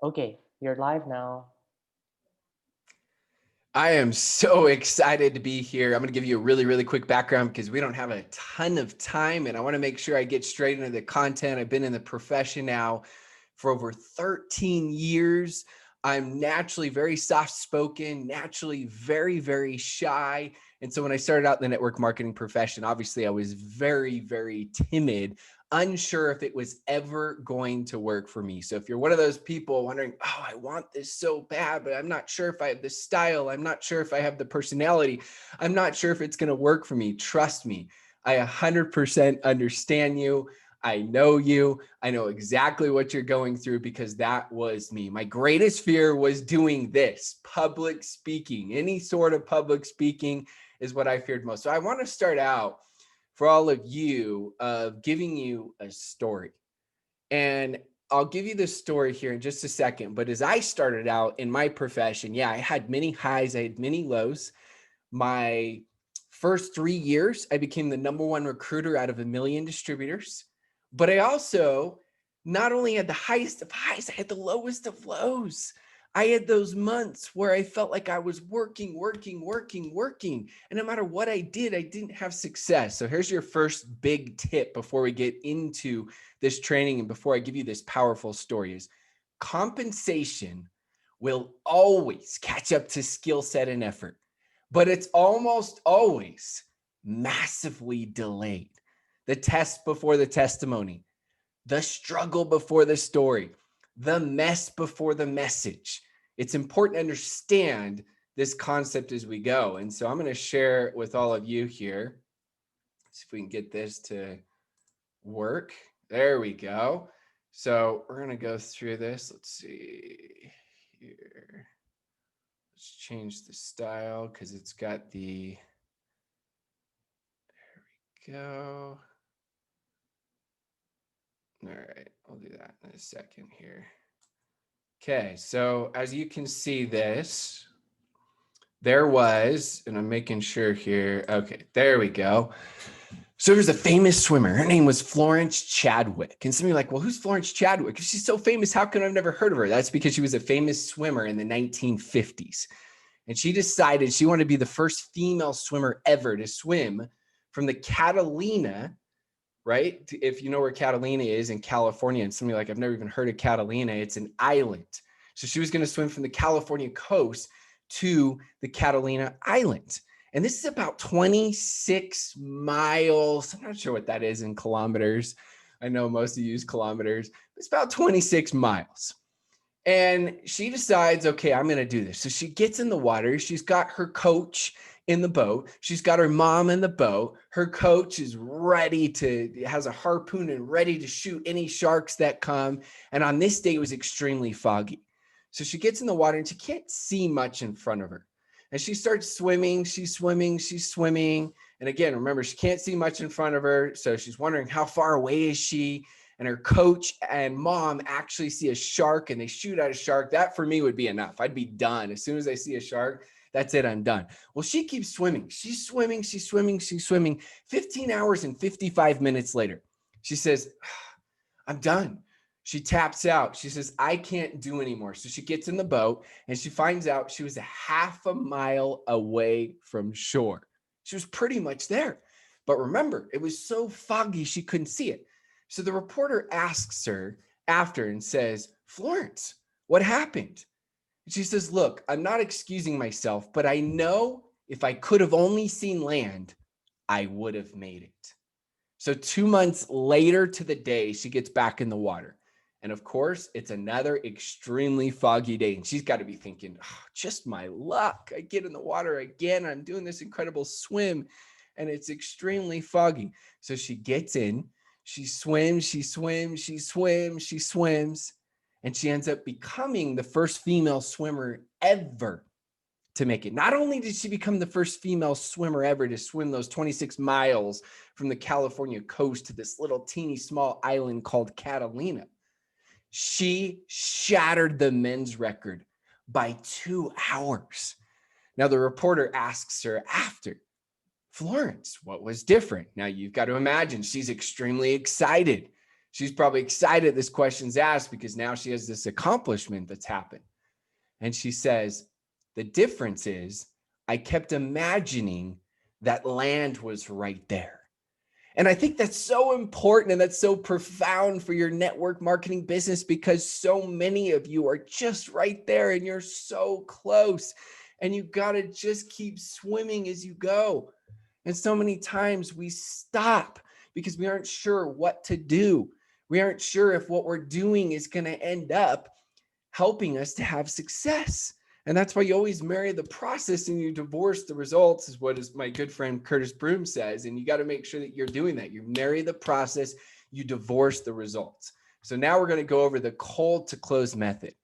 Okay, you're live now. I am so excited to be here. I'm going to give you a really, really quick background because we don't have a ton of time and I want to make sure I get straight into the content. I've been in the profession now for over 13 years. I'm naturally very soft spoken, naturally very, very shy. And so when I started out in the network marketing profession, obviously I was very, very timid, unsure if it was ever going to work for me. So if you're one of those people wondering, oh, I want this so bad, but I'm not sure if I have the style, I'm not sure if I have the personality, I'm not sure if it's going to work for me, trust me, I 100% understand you. I know you. I know exactly what you're going through because that was me. My greatest fear was doing this, public speaking. Any sort of public speaking is what I feared most. So I want to start out for all of you of giving you a story. And I'll give you this story here in just a second. But as I started out in my profession, yeah, I had many highs, I had many lows. My first 3 years, I became the number one recruiter out of 1 million distributors. But I also not only had the highest of highs, I had the lowest of lows. I had those months where I felt like I was working. And no matter what I did, I didn't have success. So here's your first big tip before we get into this training and before I give you this powerful story is compensation will always catch up to skill set and effort, but it's almost always massively delayed. The test before the testimony, the struggle before the story, the mess before the message. It's important to understand this concept as we go. And so I'm going to share with all of you here. See if we can get this to work. There we go. So we're going to go through this. Let's see here. Let's change the style because it's got the, there we go. All right, I'll do that in a second here. Okay, so as you can see this, there was, and I'm making sure here, okay, there we go. So there's a famous swimmer. Her name was Florence Chadwick. And some of you are like, well, who's Florence Chadwick? If she's so famous, how come I've never heard of her? That's because she was a famous swimmer in the 1950s. And she decided she wanted to be the first female swimmer ever to swim from the Catalina, right? If you know where Catalina is in California, and some of you are like, I've never even heard of Catalina. It's an island. So she was going to swim from the California coast to the Catalina Island. And this is about 26 miles. I'm not sure what that is in kilometers. I know most of you use kilometers. It's about 26 miles. And she decides, okay, I'm going to do this. So she gets in the water. She's got her coach in the boat. She's got her mom in the boat. Her coach is has a harpoon and ready to shoot any sharks that come. And on this day, it was extremely foggy. So she gets in the water and she can't see much in front of her. And she starts swimming. She's swimming. And again, remember, she can't see much in front of her. So she's wondering, how far away is she? And her coach and mom actually see a shark and they shoot at a shark. That for me would be enough. I'd be done. As soon as I see a shark, that's it, I'm done. Well, she keeps swimming. She's swimming. 15 hours and 55 minutes later, she says, I'm done. She taps out. She says, I can't do anymore. So she gets in the boat and she finds out she was a half a mile away from shore. She was pretty much there. But remember, it was so foggy, she couldn't see it. So the reporter asks her after and says, Florence, what happened? And she says, look, I'm not excusing myself, but I know if I could have only seen land, I would have made it. So 2 months later to the day, she gets back in the water. And of course, it's another extremely foggy day. And she's got to be thinking, oh, just my luck. I get in the water again. I'm doing this incredible swim and it's extremely foggy. So she gets in, she swims, and she ends up becoming the first female swimmer ever to make it. Not only did she become the first female swimmer ever to swim those 26 miles from the California coast to this little teeny small island called Catalina, she shattered the men's record by 2 hours. Now, the reporter asks her after, Florence, what was different? Now, you've got to imagine she's extremely excited. She's probably excited this question's asked because now she has this accomplishment that's happened. And she says, the difference is I kept imagining that land was right there. And I think that's so important and that's so profound for your network marketing business because so many of you are just right there and you're so close and you got to just keep swimming as you go. And so many times we stop because we aren't sure what to do. We aren't sure if what we're doing is going to end up helping us to have success. And that's why you always marry the process and you divorce the results, is what is my good friend Curtis Broom says. And you got to make sure that you're doing that. You marry the process, you divorce the results. So now we're going to go over the cold to close method.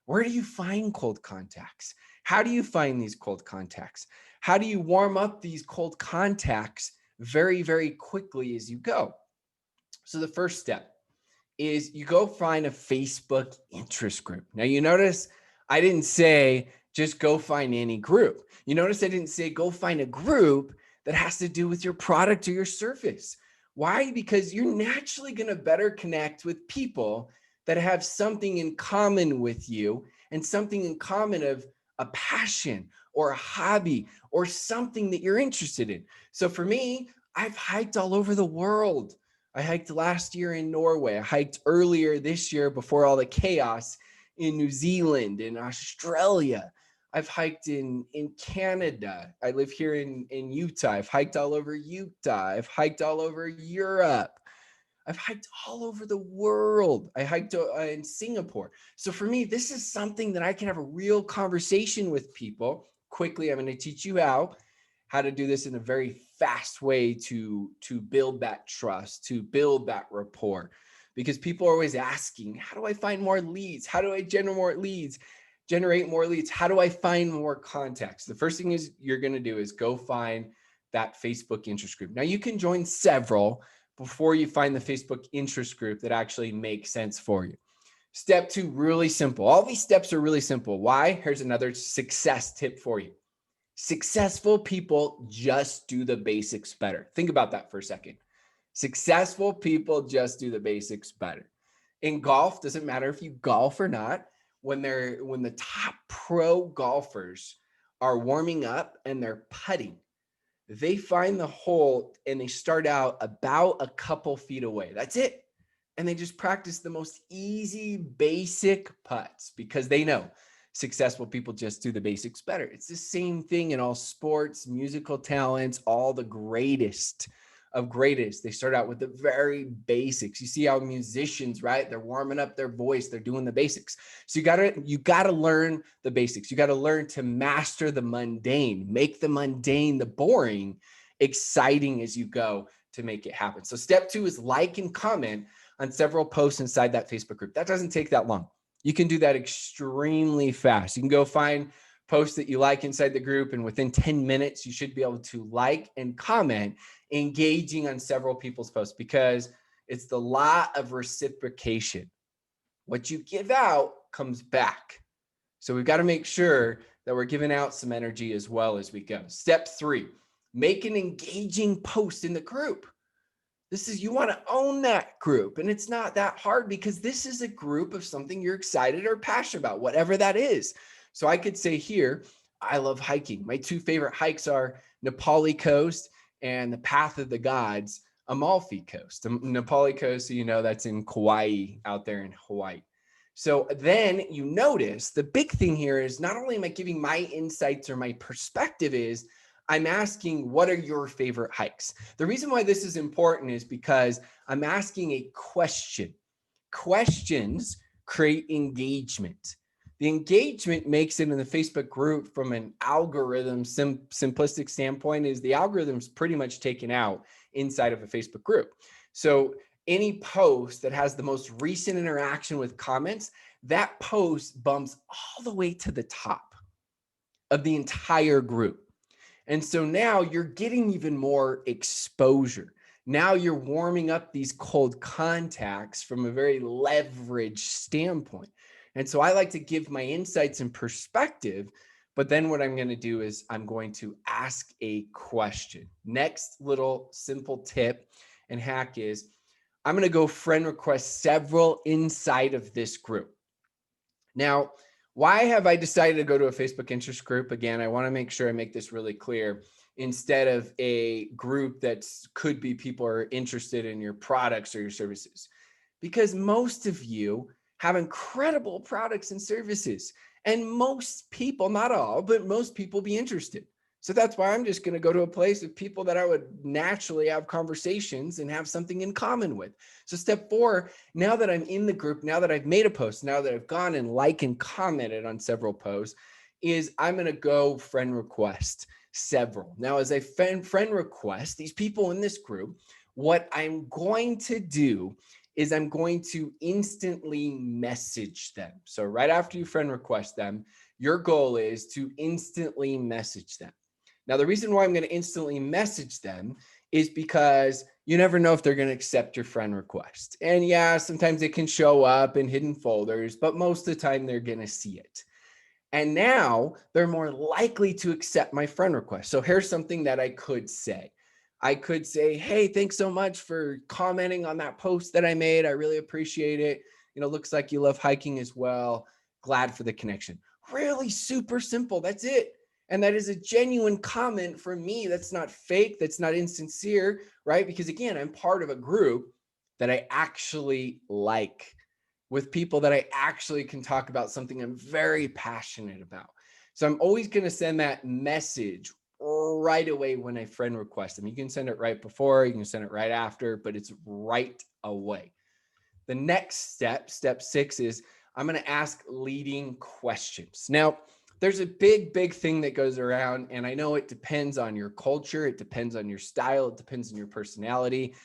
Where do you find cold contacts? How do you find these cold contacts? How do you warm up these cold contacts very, very quickly as you go? So the first step is you go find a Facebook interest group. Now you notice I didn't say just go find any group. You notice I didn't say go find a group that has to do with your product or your service. Why? Because you're naturally going to better connect with people that have something in common with you and something in common of a passion or a hobby or something that you're interested in. So for me, I've hiked all over the world. I hiked last year in Norway. I hiked earlier this year before all the chaos in New Zealand, in Australia. I've hiked in Canada. I live here in Utah. I've hiked all over Utah. I've hiked all over Europe. I've hiked all over the world. I hiked in Singapore. So for me, this is something that I can have a real conversation with people quickly. I'm going to teach you how to do this in a very fast way to build that trust, to build that rapport. Because people are always asking, how do I find more leads? How do I generate more leads? How do I find more contacts? The first thing is you're going to do is go find that Facebook interest group. Now you can join several before you find the Facebook interest group that actually makes sense for you. Step 2, really simple. All these steps are really simple. Why? Here's another success tip for you. Successful people just do the basics better. Think about that for a second. Successful people just do the basics better. In golf, doesn't matter if you golf or not, when the top pro golfers are warming up and they're putting, they find the hole and they start out about a couple feet away. That's it. And they just practice the most easy, basic putts because they know successful people just do the basics better. It's the same thing in all sports, musical talents, all the greatest of greatest. They start out with the very basics. You see how musicians, right? They're warming up their voice. They're doing the basics. So you gotta learn the basics. You gotta learn to master the mundane, make the mundane, the boring, exciting as you go to make it happen. So step 2 is like and comment on several posts inside that Facebook group. That doesn't take that long. You can do that extremely fast. You can go find posts that you like inside the group, and within 10 minutes, you should be able to like and comment, engaging on several people's posts, because it's the law of reciprocation. What you give out comes back. So we've got to make sure that we're giving out some energy as well as we go. Step 3, make an engaging post in the group. You want to own that group. And it's not that hard because this is a group of something you're excited or passionate about, whatever that is. So I could say here, I love hiking. My 2 favorite hikes are Nepali Coast and the Path of the Gods, Amalfi Coast. The Nepali Coast, that's in Kauai, out there in Hawaii. So then you notice the big thing here is not only am I giving my insights or my perspective, is I'm asking, what are your favorite hikes? The reason why this is important is because I'm asking a question. Questions create engagement. The engagement makes it in the Facebook group from an algorithm, simplistic standpoint, is the algorithm's pretty much taken out inside of a Facebook group. So any post that has the most recent interaction with comments, that post bumps all the way to the top of the entire group. And so now you're getting even more exposure. Now you're warming up these cold contacts from a very leveraged standpoint. And so I like to give my insights and perspective, but then what I'm going to do is I'm going to ask a question. Next little simple tip and hack is I'm going to go friend request several inside of this group. Now, why have I decided to go to a Facebook interest group? Again, I want to make sure I make this really clear instead of a group that could be people are interested in your products or your services. Because most of you have incredible products and services. And most people, not all, but most people be interested. So that's why I'm just going to go to a place of people that I would naturally have conversations and have something in common with. So step 4, now that I'm in the group, now that I've made a post, now that I've gone and liked and commented on several posts, is I'm going to go friend request several. Now, as a friend request, these people in this group, what I'm going to do is I'm going to instantly message them. So right after you friend request them, your goal is to instantly message them. Now, the reason why I'm going to instantly message them is because you never know if they're going to accept your friend request. And yeah, sometimes it can show up in hidden folders, but most of the time they're going to see it. And now they're more likely to accept my friend request. So here's something that I could say. I could say, hey, thanks so much for commenting on that post that I made. I really appreciate it. Looks like you love hiking as well. Glad for the connection. Really super simple. That's it. And that is a genuine comment from me. That's not fake. That's not insincere, right? Because again, I'm part of a group that I actually like, with people that I actually can talk about something I'm very passionate about. So I'm always going to send that message right away when I friend request them. You can send it right before, you can send it right after, but it's right away. The next step, step 6, is I'm going to ask leading questions. Now, there's a big thing that goes around, and I know it depends on your culture, it depends on your style, it depends on your personality.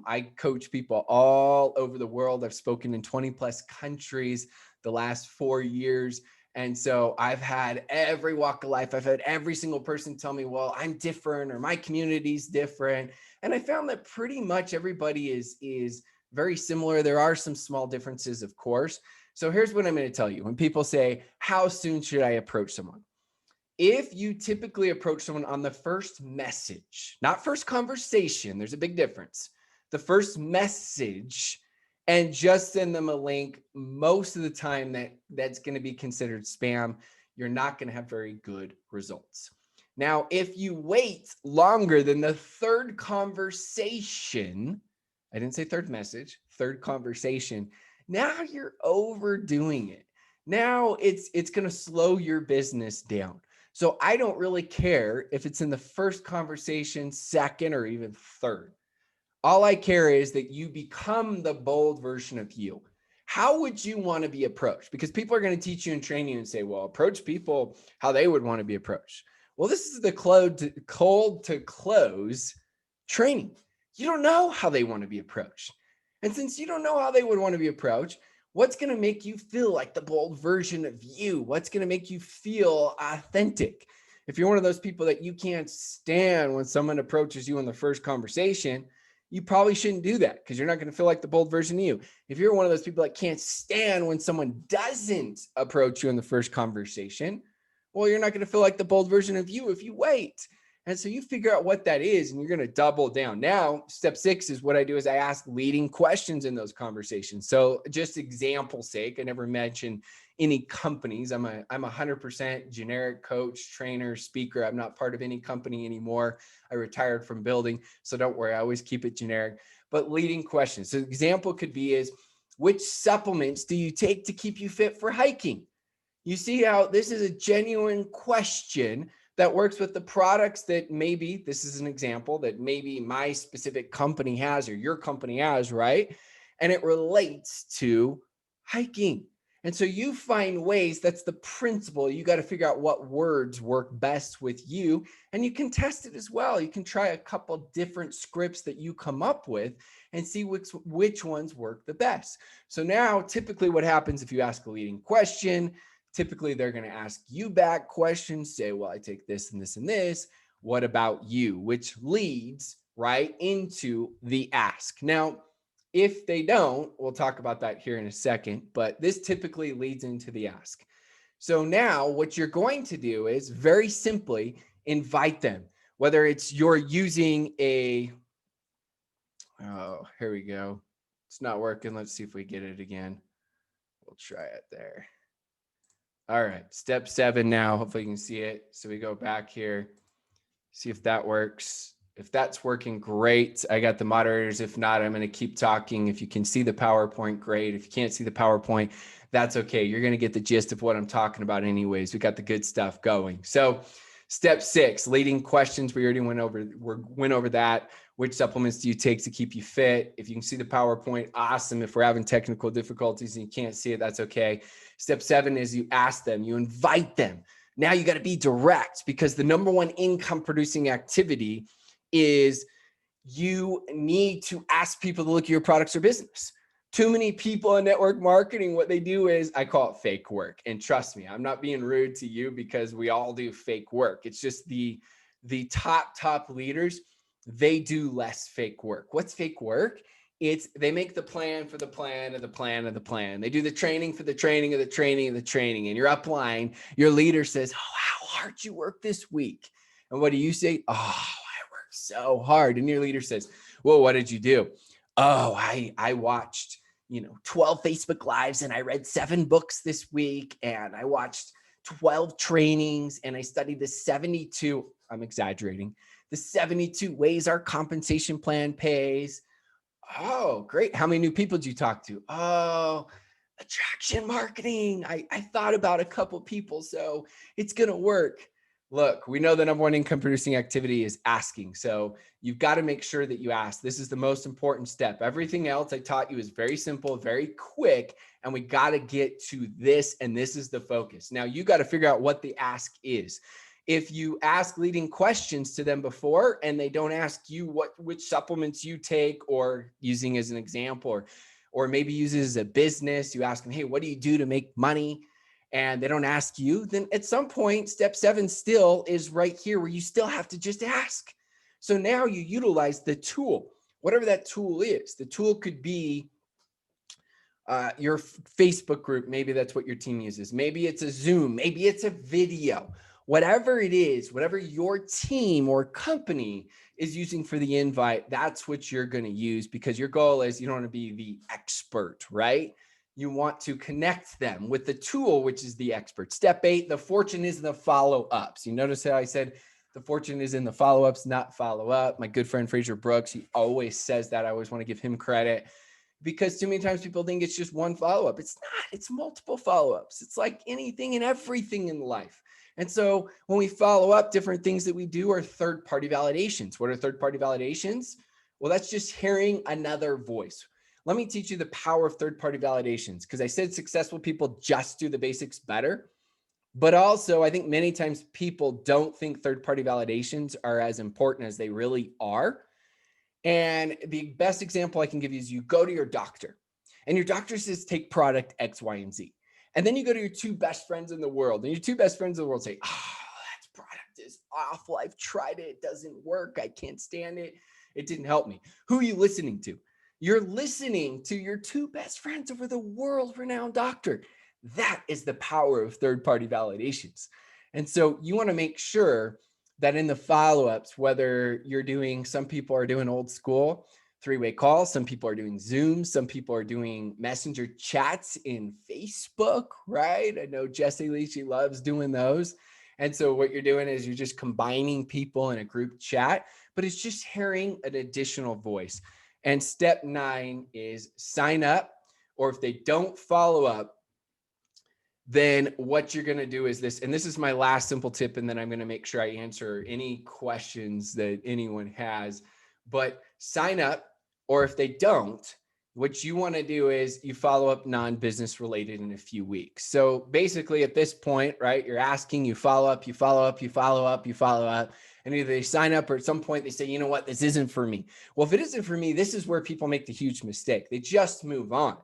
I coach people all over the world. I've spoken in 20 plus countries the last 4 years. And so I've had every walk of life. I've had every single person tell me, well, I'm different or my community's different. And I found that pretty much everybody is very similar. There are some small differences, of course. So here's what I'm going to tell you. When people say, how soon should I approach someone? If you typically approach someone on the first message, not first conversation, there's a big difference. The first message, and just send them a link, most of the time that's going to be considered spam. You're not going to have very good results. Now, if you wait longer than the third conversation, I didn't say third message, third conversation, now you're overdoing it. Now it's going to slow your business down. So I don't really care if it's in the first conversation, second, or even third. All I care is that you become the bold version of you. How would you want to be approached? Because people are going to teach you and train you and say, well, approach people how they would want to be approached. Well, this is the cold to close training. You don't know how they want to be approached. And since you don't know how they would want to be approached, what's going to make you feel like the bold version of you? What's going to make you feel authentic? If you're one of those people that you can't stand when someone approaches you in the first conversation, you probably shouldn't do that because you're not going to feel like the bold version of you. If you're one of those people that can't stand when someone doesn't approach you in the first conversation, well, you're not going to feel like the bold version of you if you wait. And so you figure out what that is and you're going to double down. Now, step 6 is what I do is I ask leading questions in those conversations. So just example sake, I never mention any companies. I'm a 100% generic coach, trainer, speaker. I'm not part of any company anymore. I retired from building. So don't worry, I always keep it generic. But leading questions. So example could be is, which supplements do you take to keep you fit for hiking? You see how this is a genuine question that works with the products that maybe, this is an example, that maybe my specific company has or your company has, right? And it relates to hiking. And so you find ways, that's the principle. You got to figure out what words work best with you. And you can test it as well. You can try a couple different scripts that you come up with and see which ones work the best. So now typically what happens if you ask a leading question, typically they're going to ask you back questions, say, well, I take this and this and this. What about you? Which leads right into the ask. Now, if they don't, we'll talk about that here in a second, but this typically leads into the ask. So now what you're going to do is very simply invite them, whether it's you're using here we go. It's not working. Let's see if we get it again. We'll try it there. All right, step 7 now. Hopefully you can see it. So we go back here, see if that works. If that's working, great. I got the moderators. If not, I'm going to keep talking. If you can see the PowerPoint, great. If you can't see the PowerPoint, that's okay. You're going to get the gist of what I'm talking about anyways. We got the good stuff going. So step 6, leading questions. We already went over that. Which supplements do you take to keep you fit? If you can see the PowerPoint, awesome. If we're having technical difficulties and you can't see it, that's okay. Step 7 is you ask them, you invite them. Now you got to be direct, because the number one income producing activity is you need to ask people to look at your products or business. Too many people in network marketing, what they do is, I call it fake work. And trust me, I'm not being rude to you, because we all do fake work. It's just the top leaders, they do less fake work. What's fake work? It's they make the plan for the plan of the plan of the plan. They do the training for the training of the training of the training. And you're upline, your leader says, oh, how hard you work this week. And what do you say? Oh, I worked so hard. And your leader says, well, what did you do? Oh, I watched, 12 Facebook Lives, and I read 7 books this week, and I watched 12 trainings, and I studied the 72, I'm exaggerating, the 72 ways our compensation plan pays. Oh, great. How many new people did you talk to? Oh, attraction marketing. I thought about a couple people, so it's going to work. Look, we know the number one income producing activity is asking. So you've got to make sure that you ask. This is the most important step. Everything else I taught you is very simple, very quick, and we got to get to this, and this is the focus. Now you got to figure out what the ask is. If you ask leading questions to them before and they don't ask you which supplements you take, or using as an example, or maybe use it as a business, you ask them, hey, what do you do to make money? And they don't ask you, then at some point, step 7 still is right here, where you still have to just ask. So now you utilize the tool, whatever that tool is. The tool could be your Facebook group. Maybe that's what your team uses. Maybe it's a Zoom, maybe it's a video. Whatever it is, whatever your team or company is using for the invite, that's what you're going to use, because your goal is, you don't want to be the expert, right? You want to connect them with the tool, which is the expert. Step 8, the fortune is in the follow-ups. You notice how I said the fortune is in the follow-ups, not follow-up. My good friend Fraser Brooks, he always says that. I always want to give him credit, because too many times people think it's just one follow-up. It's not, it's multiple follow-ups. It's like anything and everything in life. And so when we follow up, different things that we do are third-party validations. What are third-party validations? Well, that's just hearing another voice. Let me teach you the power of third-party validations, because I said successful people just do the basics better. But also, I think many times people don't think third-party validations are as important as they really are. And the best example I can give you is you go to your doctor, and your doctor says, take product X, Y, and Z. And then you go to your 2 best friends in the world, and your 2 best friends in the world say, oh, that product is awful. I've tried it. It doesn't work. I can't stand it. It didn't help me. Who are you listening to? You're listening to your 2 best friends over the world-renowned doctor. That is the power of third-party validations. And so you want to make sure that in the follow-ups, whether you're doing, some people are doing old school 3-way calls, some people are doing Zoom, some people are doing messenger chats in Facebook, right? I know Jessie Lee, she loves doing those. And so what you're doing is you're just combining people in a group chat, but it's just hearing an additional voice. And step 9 is sign up, or if they don't follow up, then what you're going to do is this, and this is my last simple tip, and then I'm going to make sure I answer any questions that anyone has. But sign up, or if they don't, what you want to do is you follow up non-business related in a few weeks. So basically at this point, right, you're asking, you follow up, you follow up, you follow up, you follow up, and either they sign up or at some point they say, you know what, this isn't for me. Well, if it isn't for me, this is where people make the huge mistake. They just move on.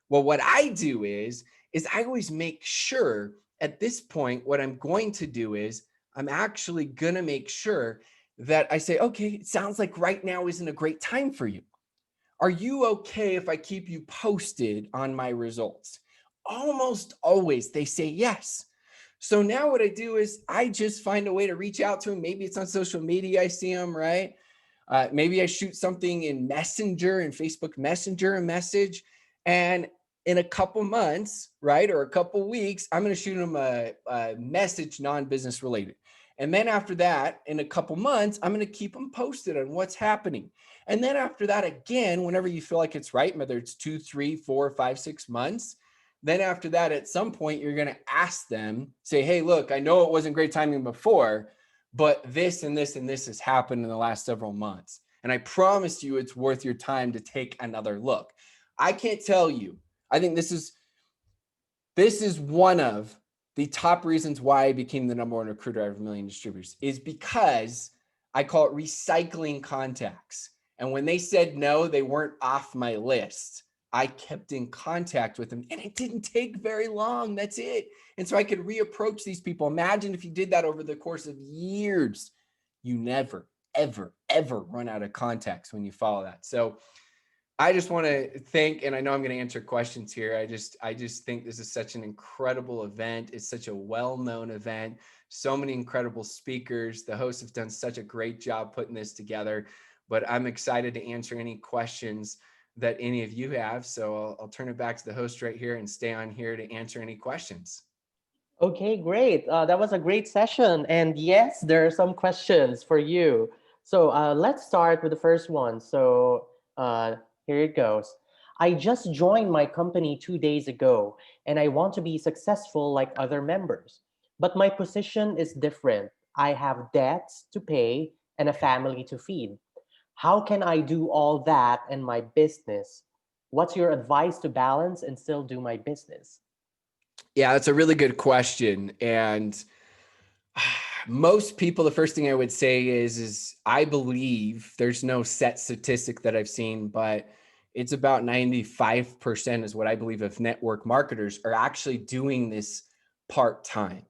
Well, what I do is I always make sure at this point, what I'm going to do is I'm actually going to make sure that I say, okay, it sounds like right now isn't a great time for you. Are you okay if I keep you posted on my results? Almost always they say yes. So now what I do is I just find a way to reach out to them. Maybe it's on social media, I see them, right? Maybe I shoot something in Messenger and Facebook Messenger, a message, and in a couple months, right, or a couple weeks, I'm going to shoot them a message non-business related. And then after that, in a couple months, I'm going to keep them posted on what's happening. And then after that, again, whenever you feel like it's right, whether it's 2, 3, 4, 5, 6 months, then after that, at some point, you're going to ask them, say, hey, look, I know it wasn't great timing before, but this and this and this has happened in the last several months. And I promise you it's worth your time to take another look. I can't tell you. I think this is one of the top reasons why I became the #1 recruiter out of 1 million distributors, is because I call it recycling contacts. And when they said no, they weren't off my list. I kept in contact with them, and it didn't take very long. That's it. And so I could reapproach these people. Imagine if you did that over the course of years, you never, ever, ever run out of contacts when you follow that. So I just want to thank, and I know I'm going to answer questions here. I just think this is such an incredible event. It's such a well-known event. So many incredible speakers. The hosts have done such a great job putting this together, but I'm excited to answer any questions that any of you have. So I'll turn it back to the host right here and stay on here to answer any questions. Okay, great. That was a great session. And yes, there are some questions for you. So let's start with the first one. So here it goes. I just joined my company 2 days ago, and I want to be successful like other members. But my position is different. I have debts to pay and a family to feed. How can I do all that in my business? What's your advice to balance and still do my business? Yeah, that's a really good question. And most people, the first thing I would say is I believe, there's no set statistic that I've seen, but it's about 95% is what I believe of network marketers are actually doing this part-time.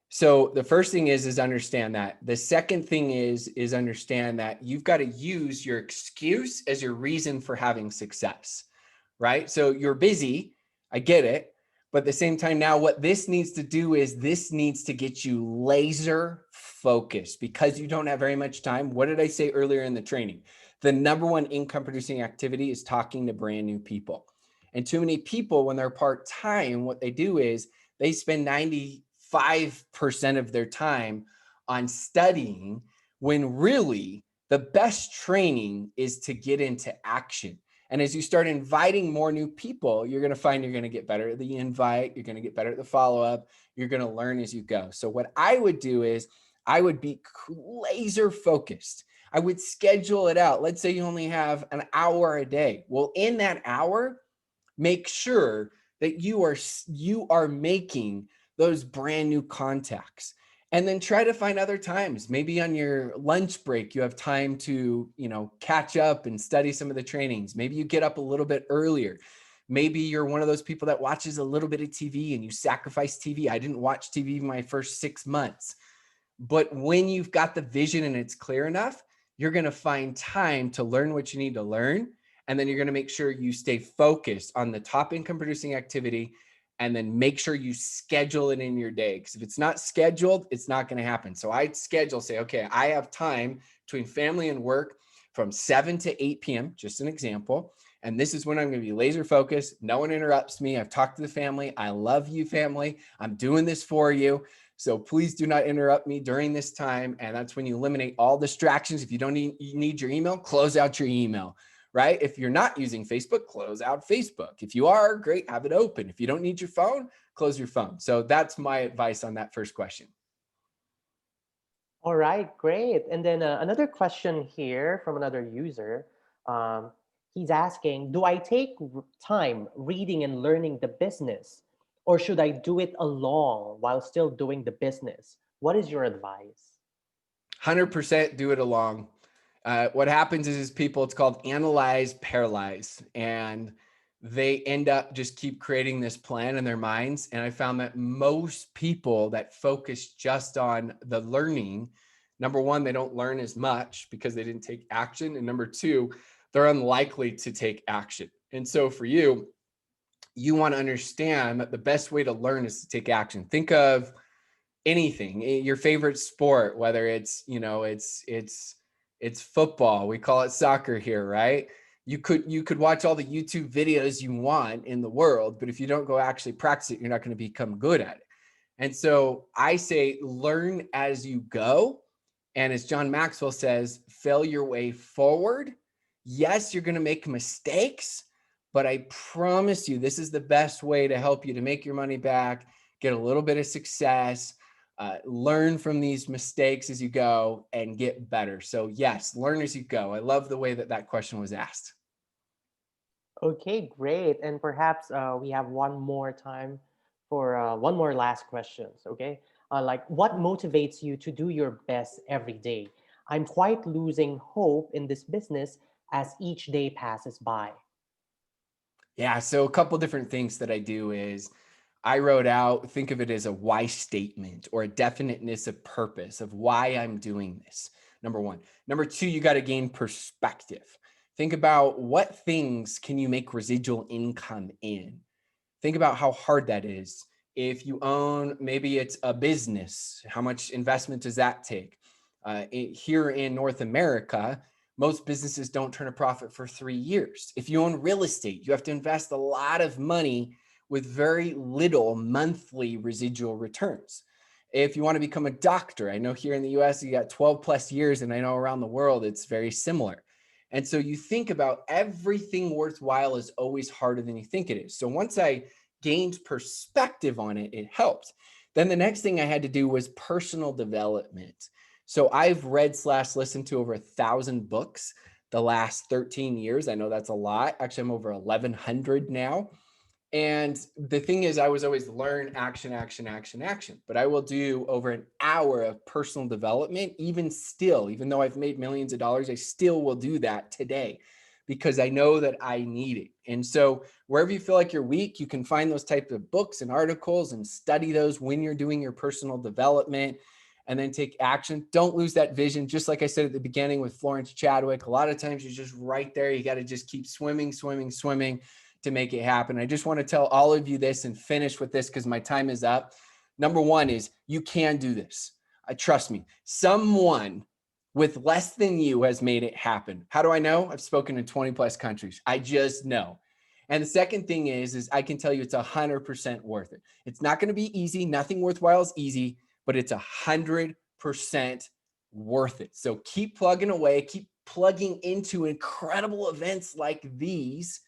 So the first thing is understand that. The second thing is understand that you've got to use your excuse as your reason for having success, right? So you're busy, I get it. But at the same time, now what this needs to do is this needs to get you laser focused because you don't have very much time. What did I say earlier in the training? The #1 income producing activity is talking to brand new people. And too many people, when they're part-time, what they do is they spend 95% of their time on studying, when really the best training is to get into action. And as you start inviting more new people, you're going to find you're going to get better at the invite. You're going to get better at the follow-up. You're going to learn as you go. So what I would do is I would be laser focused. I would schedule it out. Let's say you only have an hour a day. Well, in that hour, make sure that you are making those brand new contacts. And then try to find other times. Maybe on your lunch break, you have time to, catch up and study some of the trainings. Maybe you get up a little bit earlier. Maybe you're one of those people that watches a little bit of TV and you sacrifice TV. I didn't watch TV my first 6 months. But when you've got the vision and it's clear enough, you're going to find time to learn what you need to learn. And then you're going to make sure you stay focused on the top income producing activity, and then make sure you schedule it in your day. Because if it's not scheduled, it's not going to happen. So I'd schedule, say, okay, I have time between family and work from 7 to 8 p.m., just an example. And this is when I'm going to be laser focused. No one interrupts me. I've talked to the family. I love you, family. I'm doing this for you. So please do not interrupt me during this time. And that's when you eliminate all distractions. If you don't need your email, close out your email, right? If you're not using Facebook, close out Facebook. If you are, great, have it open. If you don't need your phone, close your phone. So that's my advice on that first question. All right, great. And then another question here from another user. Um, he's asking, do I take time reading and learning the business, or should I do it along while still doing the business? What is your advice? 100% do it along. What happens is people, it's called analyze, paralyze. And they end up just keep creating this plan in their minds. And I found that most people that focus just on the learning, number one, they don't learn as much because they didn't take action. And number two, they're unlikely to take action. And so for you, you want to understand that the best way to learn is to take action. Think of anything, your favorite sport, whether it's It's football. We call it soccer here, right? You could watch all the YouTube videos you want in the world, but if you don't go actually practice it, you're not going to become good at it. And so I say learn as you go. And as John Maxwell says, fail your way forward. Yes, you're going to make mistakes, but I promise you, this is the best way to help you to make your money back, get a little bit of success, learn from these mistakes as you go and get better. So yes, learn as you go. I love the way that that question was asked. Okay, great. And perhaps we have one more time for one more last questions. Okay, like what motivates you to do your best every day? I'm quite losing hope in this business as each day passes by. Yeah, so a couple different things that I do is I wrote out, think of it as a why statement or a definiteness of purpose of why I'm doing this. Number one. Number two, you got to gain perspective. Think about what things can you make residual income in? Think about how hard that is. If you own, maybe it's a business, how much investment does that take? Here in North America, most businesses don't turn a profit for 3 years. If you own real estate, you have to invest a lot of money with very little monthly residual returns. If you want to become a doctor, I know here in the US, you got 12 plus years, and I know around the world, it's very similar. And so you think about everything worthwhile is always harder than you think it is. So once I gained perspective on it, it helped. Then the next thing I had to do was personal development. So I've read slash listened to over 1,000 books the last 13 years. I know that's a lot. Actually, I'm over 1,100 now. And the thing is, I was always learn action, action, action, action. But I will do over an hour of personal development, even still, even though I've made millions of dollars, I still will do that today because I know that I need it. And so wherever you feel like you're weak, you can find those types of books and articles and study those when you're doing your personal development and then take action. Don't lose that vision. Just like I said at the beginning with Florence Chadwick, a lot of times you're just right there. You got to just keep swimming, swimming, swimming to make it happen. I just want to tell all of you this and finish with this because my time is up. Number one is you can do this. Trust me, someone with less than you has made it happen. How do I know? I've spoken in 20 plus countries. I just know. And the second thing is I can tell you it's 100% worth it. It's not going to be easy. Nothing worthwhile is easy, but it's 100% worth it. So keep plugging away, keep plugging into incredible events like these,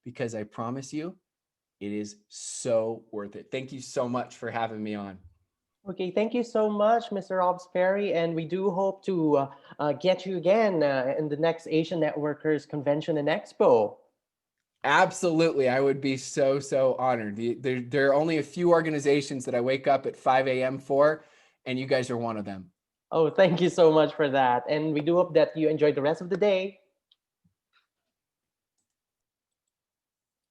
because I promise you, it is so worth it. Thank you so much for having me on. Okay, thank you so much, Mr. Robs Perry, and we do hope to get you again in the next Asian Networkers Convention and Expo. Absolutely. I would be so, so honored. There are only a few organizations that I wake up at 5 a.m. for, and you guys are one of them. Oh, thank you so much for that. And we do hope that you enjoy the rest of the day.